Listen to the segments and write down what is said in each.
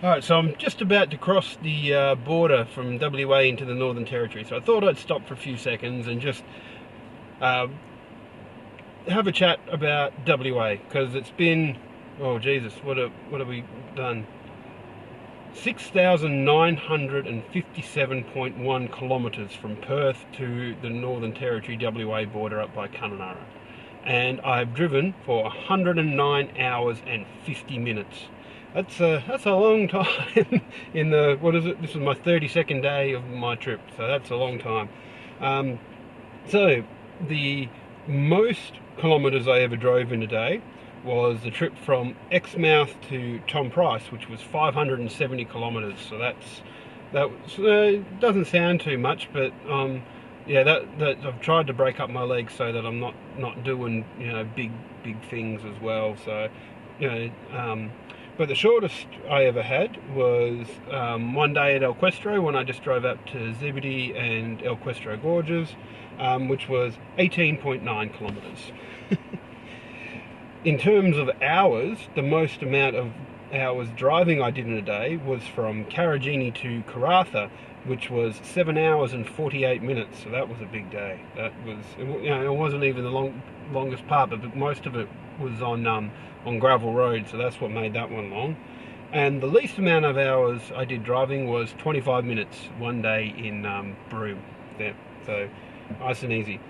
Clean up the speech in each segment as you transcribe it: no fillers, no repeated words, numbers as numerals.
Alright, so I'm just about to cross the border from WA into the Northern Territory, so I thought I'd stop for a few seconds and just uh, have a chat about WA, because it's been, oh Jesus, what have we done? 6,957.1 kilometres from Perth to the Northern Territory WA border up by Kununurra. And I've driven for 109 hours and 50 minutes. That's a long time in the, what is it? This is my 32nd day of my trip, so that's a long time. So the most kilometres I ever drove in a day was the trip from Exmouth to Tom Price, which was 570 kilometres. So that doesn't sound too much, but yeah, that I've tried to break up my legs so that I'm not doing big things as well. So but the shortest I ever had was one day at El Questro, when I just drove up to Zebedee and El Questro Gorges, which was 18.9 kilometres. In terms of hours, the most amount of hours driving I did in a day was from Karijini to Karratha, which was 7 hours and 48 minutes. So that was a big day. That was, it wasn't even the longest part, but most of it was on gravel road, so that's what made that one long. And the least amount of hours I did driving was 25 minutes one day in Broome. Yeah, so nice and easy.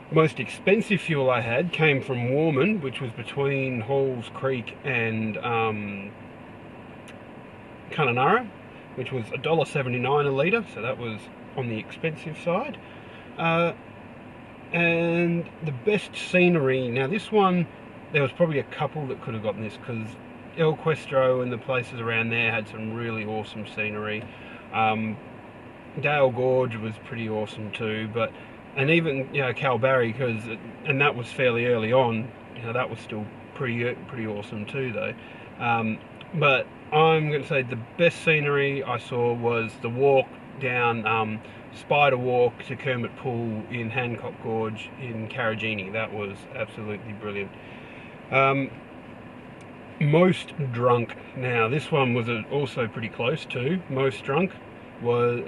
Most expensive fuel I had came from Warman, which was between Halls Creek and Kununurra, which was $1.79 a litre, so that was on the expensive side. And the best scenery, now this one, there was probably a couple that could have gotten this, because El Questro and the places around there had some really awesome scenery. Dale Gorge was pretty awesome too, and even Kalbarri, and that was fairly early on. That was still pretty awesome too, though. But I'm going to say the best scenery I saw was the walk down Spider Walk to Kermit Pool in Hancock Gorge in Karijini. That was absolutely brilliant. Most drunk. Now this one was also pretty close too. Most drunk was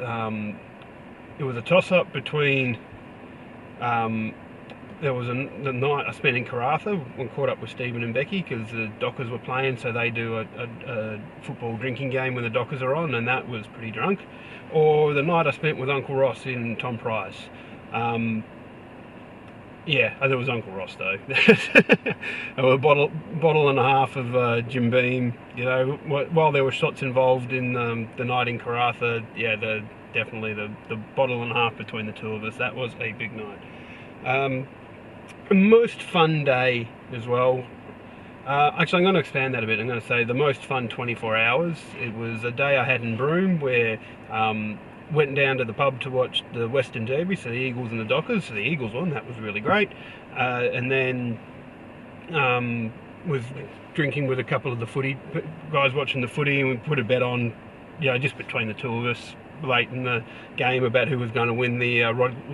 it was a toss-up between there was the night I spent in Karratha and caught up with Stephen and Becky, because the Dockers were playing, so they do a football drinking game when the Dockers are on, and that was pretty drunk. Or the night I spent with Uncle Ross in Tom Price. Yeah, there was Uncle Ross though. A bottle and a half of Jim Beam. While there were shots involved in the night in Karratha, yeah, definitely the bottle and a half between the two of us. That was a big night. Most fun day as well. Actually, I'm going to expand that a bit. I'm going to say the most fun 24 hours. It was a day I had in Broome where went down to the pub to watch the Western Derby, so the Eagles and the Dockers. So the Eagles won, that was really great. And then was drinking with a couple of the footy guys watching the footy, and we put a bet on, just between the two of us late in the game about who was going to win the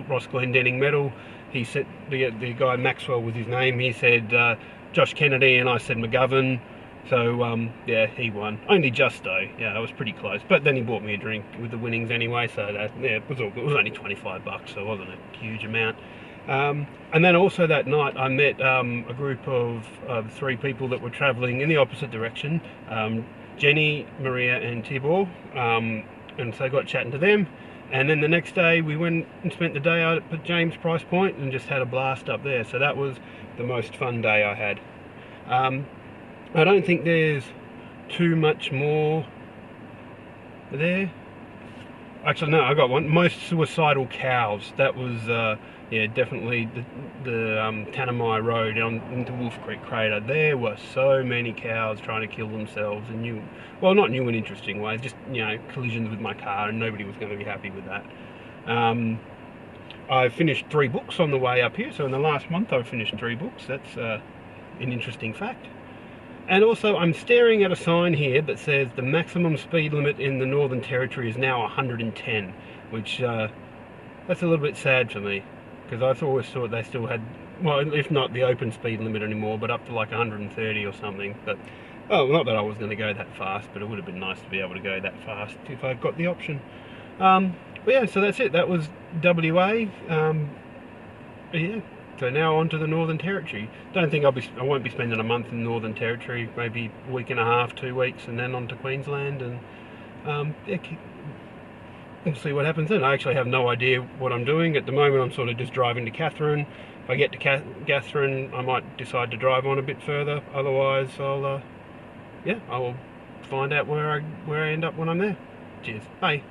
Ross Glendinning medal. He said, the guy Maxwell was his name, he said Josh Kennedy, and I said McGovern. So yeah, he won. Only just though. Yeah, it was pretty close. But then he bought me a drink with the winnings anyway, so it was all good. It was only $25, so it wasn't a huge amount. And then also that night I met a group of 3 people that were travelling in the opposite direction. Jenny, Maria and Tibor. And so I got chatting to them. And then the next day we went and spent the day out at James Price Point and just had a blast up there. So that was the most fun day I had. I don't think there's too much more there. Actually, no, I got one. Most suicidal cows. That was, yeah, definitely the Tanami Road into Wolf Creek Crater. There were so many cows trying to kill themselves in not new and interesting ways, just, collisions with my car, and nobody was going to be happy with that. I finished 3 books on the way up here, so in the last month I've finished 3 books. That's an interesting fact. And also, I'm staring at a sign here that says the maximum speed limit in the Northern Territory is now 110, which that's a little bit sad for me, because I always thought they still had, well, if not the open speed limit anymore, but up to like 130 or something. But Oh, not that I was going to go that fast, but it would have been nice to be able to go that fast if I got the option. But yeah, so that's it. That was WA. Yeah. So now on to the Northern Territory. Don't think I won't be spending a month in the Northern Territory. Maybe a week and a half, 2 weeks, and then on to Queensland. And yeah, we'll see what happens then. I actually have no idea what I'm doing at the moment. I'm sort of just driving to Katherine. If I get to Katherine, I might decide to drive on a bit further. Otherwise, I will find out where I end up when I'm there. Cheers. Bye.